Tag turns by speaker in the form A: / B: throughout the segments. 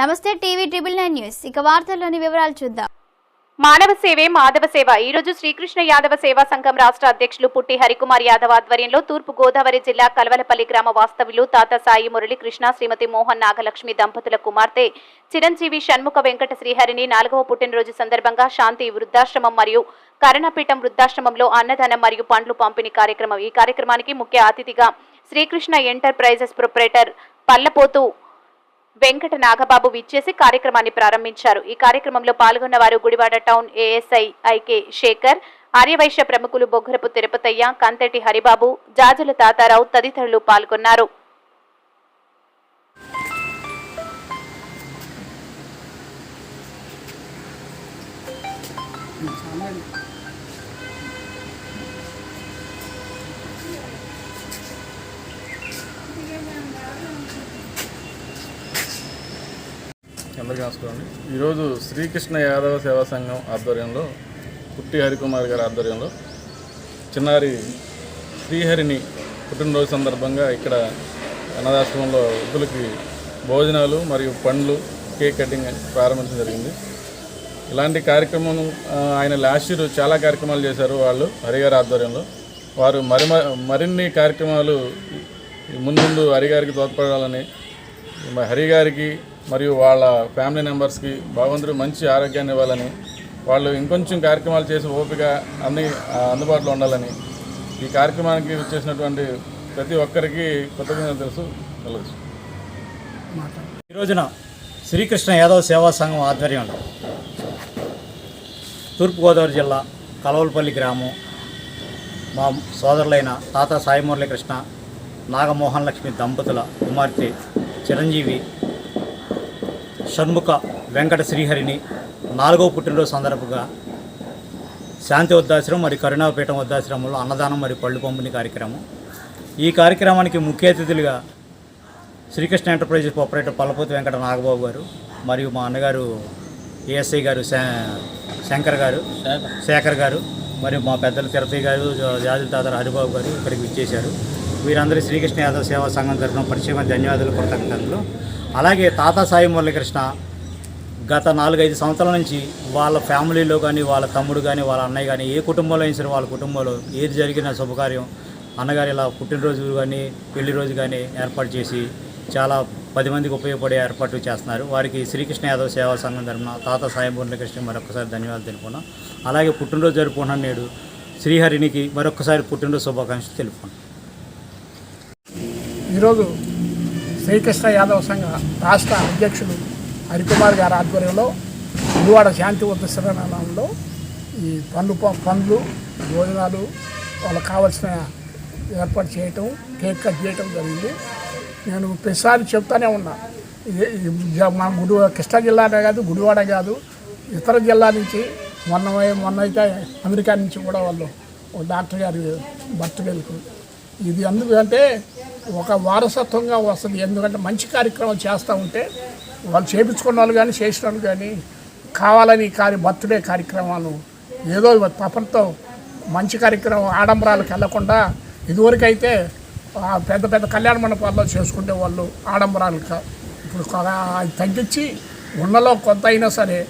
A: నమస్తే TV triple 9 news ఇక వార్తల్లోని వివరాలు చూద్దాం.
B: మానవ సేవే మాధవ సేవ. ఈ రోజు శ్రీకృష్ణ యాదవ సేవా సంఘం రాష్ట్ర అధ్యక్షులు పుట్టి హరికుమార్ యాదవ్ ఆధ్వర్యంలో తూర్పు గోదావరి జిల్లా కల్వలపల్లి గ్రామ వాస్తవ్యులు తాత సాయి మురళి కృష్ణ శ్రీమతి మోహన్ నాగలక్ష్మి దంపతుల కుమార్తె చిరంజీవి షణ్ముఖ వెంకట శ్రీహరిని 4వ పుట్టినరోజు సందర్భంగా శాంతి వృద్ధాశ్రమం మరియు కరుణపీఠం వృద్ధాశ్రమంలో అన్నదానం మరియు పండ్లు పంపిణీ కార్యక్రమం. ఈ కార్యక్రమానికి ముఖ్య అతిథిగా శ్రీకృష్ణ ఎంటర్ప్రైజెస్ ప్రొప్రైటర్ పల్లపోతు వెంకట నాగబాబు విచ్చేసి కార్యక్రమాన్ని ప్రారంభించారు. ఈ కార్యక్రమంలో పాల్గొన్న వారు Gudivada town ASI IK Sekhar, Aryavysya ప్రముఖులు బొగ్గరపు తిరుపతయ్య, కంతటి హరిబాబు, జాజుల తాతారావు తదితరులు పాల్గొన్నారు.
C: అందరికీ నమస్కారం. ఈరోజు శ్రీకృష్ణ యాదవ సేవా సంఘం ఆధ్వర్యంలో పుట్టి హరికుమార్ గారి ఆధ్వర్యంలో చిన్నారి శ్రీహరిని పుట్టినరోజు సందర్భంగా ఇక్కడ అనాథాశ్రమంలో వృద్ధులకి భోజనాలు మరియు పండ్లు కేక్ కటింగ్ ప్రారంభించడం జరిగింది. ఇలాంటి కార్యక్రమం ఆయన లాస్ట్ ఇయర్ చాలా కార్యక్రమాలు చేశారు వాళ్ళు హరిగారి ఆధ్వర్యంలో. వారు మరిన్ని కార్యక్రమాలు ముందు హరిగారికి తోడ్పడాలని హరిగారికి మరియు వాళ్ళ ఫ్యామిలీ మెంబర్స్కి భగవంతుడు మంచి ఆరోగ్యాన్ని ఇవ్వాలని, వాళ్ళు ఇంకొంచెం కార్యక్రమాలు చేసి ఓపిక అన్నీ అందుబాటులో ఉండాలని ఈ కార్యక్రమానికి వచ్చేసినటువంటి ప్రతి ఒక్కరికి కృతజ్ఞతలు తెలుసు.
D: ఈ రోజున శ్రీకృష్ణ యాదవ్ సేవా సంఘం ఆధ్వర్యంలో తూర్పుగోదావరి జిల్లా కలవలపల్లి గ్రామం మా సోదరులైన తాత సాయి మురళి కృష్ణ నాగమోహన్ లక్ష్మి దంపతుల కుమార్తె చిరంజీవి షణ్ముఖ వెంకట శ్రీహరిని 4వ పుట్టినరోజు సందర్భంగా శాంతి వృద్ధాశ్రమం మరియు కరుణాపీఠం వృద్ధాశ్రమంలో అన్నదానం మరియు పళ్ళు పంపిణీ కార్యక్రమం. ఈ కార్యక్రమానికి ముఖ్య అతిథులుగా శ్రీకృష్ణ ఎంటర్ప్రైజెస్ ప్రొప్రైటర్ పల్లపోతు వెంకట నాగబాబు గారు మరియు మా అన్నగారు ఏఎస్ఐ గారు శేఖర్ గారు మరియు మా పెద్దలు తిరుపతి గారు జాజుల తాతారు హరిబాబు గారు ఇక్కడికి విచ్చేశారు. వీరందరూ శ్రీకృష్ణ యాదవ్ సేవా సంఘం తరఫున పరిచయం ధన్యవాదాలు కృతజ్ఞతలు. అలాగే తాత సాయి మురళీకృష్ణ గత 4-5 సంవత్సరాల నుంచి వాళ్ళ ఫ్యామిలీలో కానీ వాళ్ళ తమ్ముడు కానీ వాళ్ళ అన్నయ్య కానీ ఏ కుటుంబంలో అయినా సరే వాళ్ళ కుటుంబంలో ఏది జరిగిన శుభకార్యం అన్నగారు ఇలా పుట్టినరోజు కానీ పెళ్లి రోజు కానీ ఏర్పాటు చేసి చాలా 10 మందికి ఉపయోగపడే ఏర్పాట్లు చేస్తున్నారు. వారికి శ్రీకృష్ణ యాదవ్ సేవా సంఘం తరఫున తాత సాయి మురళీకృష్ణ మరొకసారి ధన్యవాదాలు తెలుపుకున్నాం. అలాగే పుట్టినరోజు జరుపుకున్నాను నేడు శ్రీహరికి మరొకసారి పుట్టినరోజు శుభాకాంక్షలు తెలుపుకున్నాం.
E: ఈరోజు శ్రీకృష్ణ యాదవ సంఘ రాష్ట్ర అధ్యక్షులు హరికుమార్ గారి ఆధ్వర్యంలో గుడివాడ శాంతి వృద్ధాశ్రమంలో ఈ పండ్లు భోజనాలు వాళ్ళకి కావాల్సిన ఏర్పాటు చేయటం, కేక్ కట్ చేయటం జరిగింది. నేను ప్రతిసారి చెప్తానే ఉన్నా, మా కృష్ణా జిల్లానే కాదు, గుడివాడ కాదు, ఇతర జిల్లా నుంచి మొన్న అయితే అమెరికా నుంచి కూడా వాళ్ళు డాక్టర్ గారి బర్త్డేలకు ఇది ఎందుకంటే ఒక వారసత్వంగా వస్తుంది. ఎందుకంటే మంచి కార్యక్రమం చేస్తూ ఉంటే వాళ్ళు చేయించుకున్న వాళ్ళు కానీ చేసిన వాళ్ళు కానీ కావాలని బర్త్డే కార్యక్రమాలు ఏదో తపంతో మంచి కార్యక్రమం ఆడంబరాలకు వెళ్లకుండా ఇదివరకైతే పెద్ద పెద్ద కళ్యాణ మండపాల్లో చేసుకునే వాళ్ళు ఆడంబరాలకు ఇప్పుడు అది తగ్గించి ఉన్నలో కొంత అయినా సరే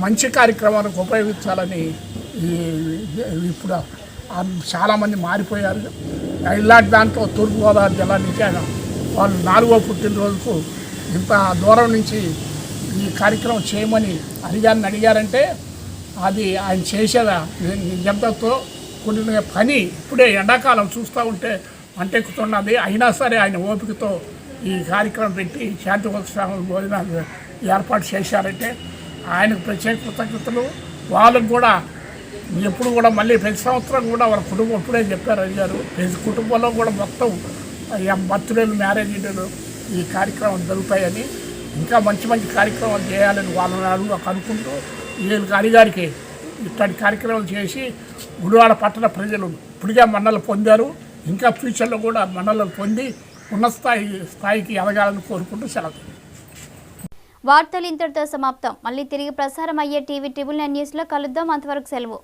E: మంచి కార్యక్రమాలకు ఉపయోగించాలని ఇప్పుడు చాలామంది మారిపోయారు. ఇలాంటి దాంట్లో తూర్పుగోదావరి జిల్లా నుంచి వాళ్ళు 4వ పుట్టినరోజుకు ఇంత దూరం నుంచి ఈ కార్యక్రమం చేయమని అడిగారంటే అది ఆయన చేసేదా నిజంతో కూడిన పని. ఇప్పుడే ఎండాకాలం చూస్తూ ఉంటే మంటెక్కుతున్నది. అయినా సరే ఆయన ఓపికతో ఈ కార్యక్రమం పెట్టి శాంతి ఉత్సవం భోజనాలు ఏర్పాటు చేశారంటే ఆయనకు ప్రత్యేక కృతజ్ఞతలు. వాళ్ళకు కూడా ఎప్పుడు కూడా మళ్ళీ ప్రతి సంవత్సరం కూడా వాళ్ళ కుటుంబం ఇప్పుడే చెప్పారు అయ్యారు, ప్రతి కుటుంబంలో కూడా మొత్తం బర్త్డేలు మ్యారేజీలు ఈ కార్యక్రమం జరుగుతాయని, ఇంకా మంచి మంచి కార్యక్రమాలు చేయాలని వాళ్ళని అనుకుంటూ వీళ్ళకి అడిగారికి ఇట్లాంటి కార్యక్రమాలు చేసి గుడివాడ పట్టణ ప్రజలు ఇప్పటికే మన్నలు పొందారు. ఇంకా ఫ్యూచర్లో కూడా మన్నలు పొంది ఉన్నత స్థాయికి ఎదగాలని కోరుకుంటూ సెలవు.
A: వార్తలు ఇంతటితో సమాప్తం. మళ్ళీ తిరిగి ప్రసారం అయ్యే టీవీ ట్రిబుల్ 9 న్యూస్లో కలుద్దాం. అంతవరకు సెలవు.